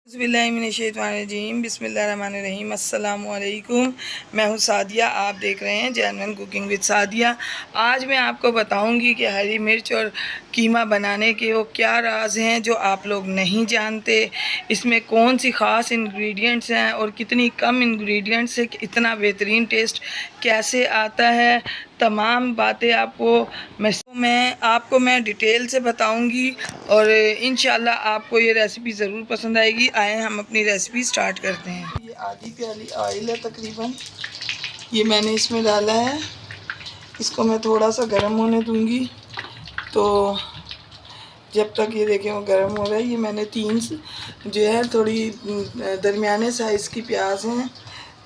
बिस्मिल्लाहिर्रहमानिर्रहीम बिस्मिल्लाहिर्रहमानिर्रहीम अस्सलामुअलैकुम। मैं हूँ सादिया, आप देख रहे हैं जेन्युइन कुकिंग विद सादिया। आज मैं आपको बताऊंगी कि हरी मिर्च और कीमा बनाने के वो क्या राज हैं जो आप लोग नहीं जानते। इसमें कौन सी ख़ास इंग्रेडिएंट्स हैं और कितनी कम इंग्रेडिएंट्स से इतना बेहतरीन टेस्ट कैसे आता है। तमाम बातें आपको मैं डिटेल से बताऊंगी और इंशाल्लाह आपको ये रेसिपी ज़रूर पसंद आएगी। आए हम अपनी रेसिपी स्टार्ट करते हैं। ये आधी प्याली ऑयल है तकरीबन, ये मैंने इसमें डाला है। इसको मैं थोड़ा सा गर्म होने दूंगी। तो जब तक ये देखें वो गर्म हो रहा है, ये मैंने 3 जो है थोड़ी दरमियाने साइज़ की प्याज हैं,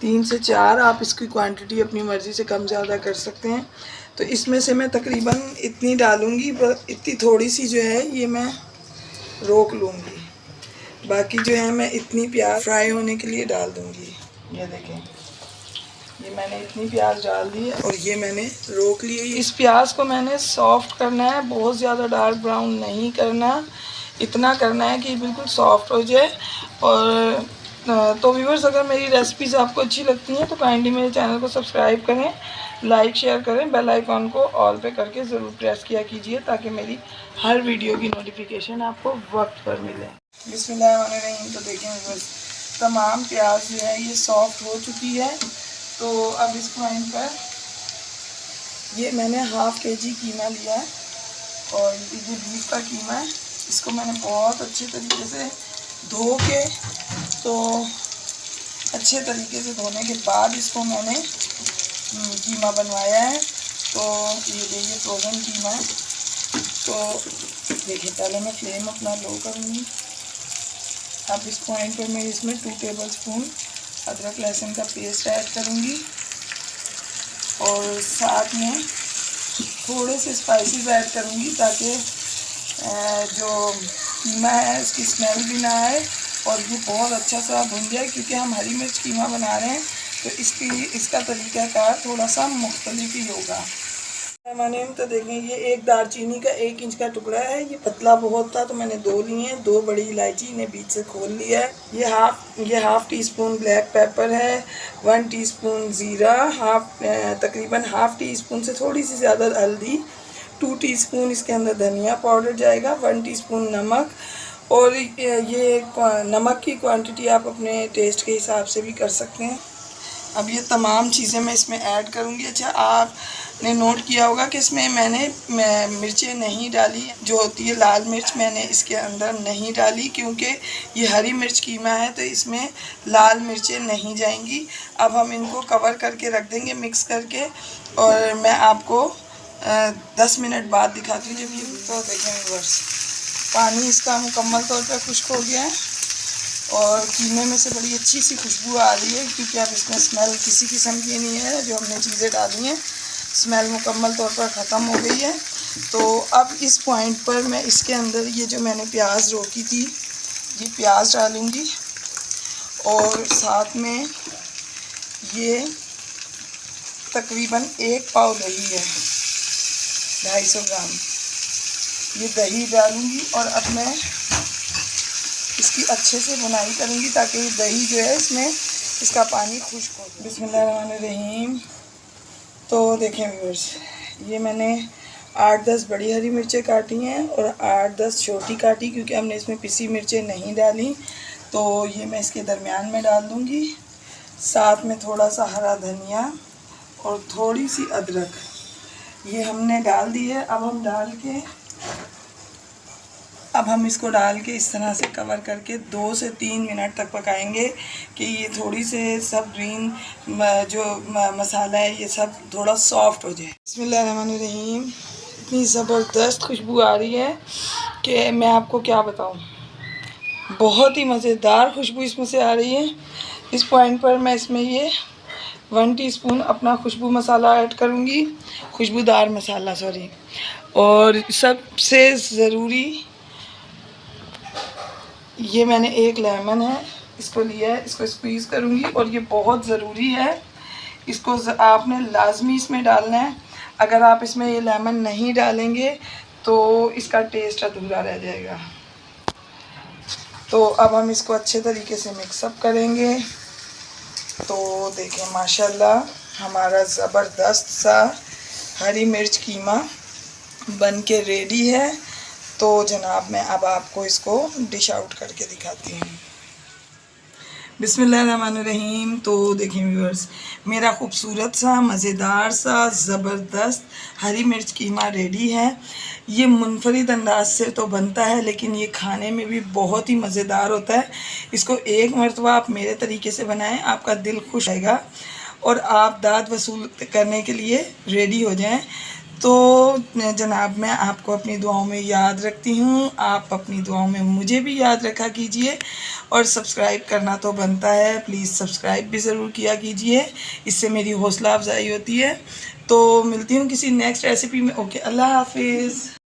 3 से 4। आप इसकी क्वांटिटी अपनी मर्ज़ी से कम ज़्यादा कर सकते हैं। तो इसमें से मैं तकरीबन इतनी डालूँगी, इतनी थोड़ी सी जो है ये मैं रोक लूँगी। बाकी जो है मैं इतनी प्याज फ्राई होने के लिए डाल दूँगी। ये देखें, ये मैंने इतनी प्याज डाल दी है और ये मैंने रोक ली है। इस प्याज को मैंने सॉफ्ट करना है, बहुत ज़्यादा डार्क ब्राउन नहीं करना, इतना करना है कि बिल्कुल सॉफ्ट हो जाए। और तो व्यूअर्स, अगर मेरी रेसिपीज़ आपको अच्छी लगती हैं तो काइंडली मेरे चैनल को सब्सक्राइब करें, लाइक शेयर करें, बेल आइकॉन को ऑल पे करके ज़रूर प्रेस किया कीजिए ताकि मेरी हर वीडियो की नोटिफिकेशन आपको वक्त पर मिले। बिस्मिल्लाहिर्रहमानिर्रहीम। तो देखें व्यूअर्स, तमाम प्याज जो है ये सॉफ्ट हो चुकी है। तो अब इस पॉइंट पर ये मैंने हाफ़ केजी कीमा लिया है और ये बीफ का कीमा है। इसको मैंने बहुत अच्छे तरीके से धो के, तो अच्छे तरीके से धोने के बाद इसको मैंने कीमा बनवाया है। तो ये देखिए फ्रोज़न कीमा है। तो देखिए, पहले मैं फ्लेम अपना लो करूँगी। अब इस पॉइंट पर मैं इसमें 2 टेबलस्पून अदरक लहसुन का पेस्ट ऐड करूँगी और साथ में थोड़े से स्पाइसेस ऐड करूँगी ताकि जो कीमा है इसकी स्मेल भी ना आए और ये बहुत अच्छा सा भुन जाए। क्योंकि हम हरी मिर्च कीमा बना रहे हैं तो इसका तरीक़ाकार थोड़ा सा मुख्तलिफ ही होगा। मैंने तो देखें, ये एक दालचीनी का 1 इंच का टुकड़ा है। ये पतला बहुत था तो मैंने 2 लिए हैं। 2 बड़ी इलायची, इन्हें बीच से खोल लिया है। ये half tea spoon black pepper है, 1 टीस्पून ज़ीरा, तकरीबन हाफ़ टी स्पून से थोड़ी सी ज़्यादा हल्दी, 2 टीस्पून इसके अंदर धनिया पाउडर जाएगा, 1 टीस्पून नमक। और ये नमक की क्वांटिटी आप अपने टेस्ट के हिसाब से भी कर सकते हैं। अब ये तमाम चीज़ें मैं इसमें ऐड करूँगी। अच्छा, आपने नोट किया होगा कि इसमें मैंने मिर्चें नहीं डाली, जो होती है लाल मिर्च, मैंने इसके अंदर नहीं डाली क्योंकि ये हरी मिर्च कीमा है तो इसमें लाल मिर्चें नहीं जाएंगी। अब हम इनको कवर करके रख देंगे मिक्स करके और मैं आपको 10 मिनट बाद दिखाती हूँ जब ये। तो देखें बस, पानी इसका मुकम्मल तौर पर खुश्क हो गया है और कीमे में से बड़ी अच्छी सी खुशबू आ रही है। क्योंकि अब इसमें स्मेल किसी किस्म की नहीं है, जो हमने चीज़ें डाली हैं स्मेल मुकम्मल तौर पर ख़त्म हो गई है। तो अब इस पॉइंट पर मैं इसके अंदर ये जो मैंने प्याज रोकी थी ये प्याज डालूँगी और साथ में ये तकरीबन 1 पाव दही है, 250 ग्राम ये दही डालूँगी। और अब मैं इसकी अच्छे से बुनाई करूँगी ताकि दही जो है इसमें इसका पानी खुश्क हो। बिस्मिल्लाहिर्रहमानिर्रहीम। तो देखें व्यूअर्स, ये मैंने 8-10 बड़ी हरी मिर्चें काटी हैं और 8-10 छोटी काटी, क्योंकि हमने इसमें पिसी मिर्चें नहीं डाली। तो ये मैं इसके दरमियान में डाल दूँगी। साथ में थोड़ा सा हरा धनिया और थोड़ी सी अदरक ये हमने डाल दी है। अब हम इसको डाल के इस तरह से कवर करके 2 से 3 मिनट तक पकाएंगे कि ये थोड़ी से सब ग्रीन जो मसाला है ये सब थोड़ा सॉफ्ट हो जाए। बिस्मिल्लाहिर्रहमानिर्रहीम। इतनी ज़बरदस्त खुशबू आ रही है कि मैं आपको क्या बताऊं, बहुत ही मज़ेदार खुशबू इसमें से आ रही है। इस पॉइंट पर मैं इसमें ये 1 टीस्पून अपना खुशबू मसाला ऐड करूँगी, खुशबूदार मसाला सॉरी। और सबसे ज़रूरी, ये मैंने 1 लेमन है इसको लिया है, इसको स्क्वीज़ करूँगी और ये बहुत ज़रूरी है, इसको आपने लाजमी इसमें डालना है। अगर आप इसमें ये लेमन नहीं डालेंगे तो इसका टेस्ट अधूरा रह जाएगा। तो अब हम इसको अच्छे तरीके से मिक्सअप करेंगे। तो देखें माशाल्लाह हमारा ज़बरदस्त सा हरी मिर्च कीमा बन के रेडी है। तो जनाब मैं अब आपको इसको डिश आउट करके दिखाती हूँ। बिस्मिल्लाहिर्रहमानिर्रहीम। तो देखिए व्यूअर्स, मेरा खूबसूरत सा मज़ेदार सा ज़बरदस्त हरी मिर्च कीमा रेडी है। ये मुनफरिद अंदाज से तो बनता है, लेकिन ये खाने में भी बहुत ही मज़ेदार होता है। इसको एक मरतबा आप मेरे तरीके से बनाएं, आपका दिल खुश आएगा और आप दाद वसूल करने के लिए रेडी हो जाएं। तो जनाब मैं आपको अपनी दुआओं में याद रखती हूँ, आप अपनी दुआओं में मुझे भी याद रखा कीजिए और सब्सक्राइब करना तो बनता है, प्लीज़ सब्सक्राइब भी ज़रूर किया कीजिए, इससे मेरी हौसला अफजाई होती है। तो मिलती हूँ किसी नेक्स्ट रेसिपी में। ओके, अल्लाह हाफिज़।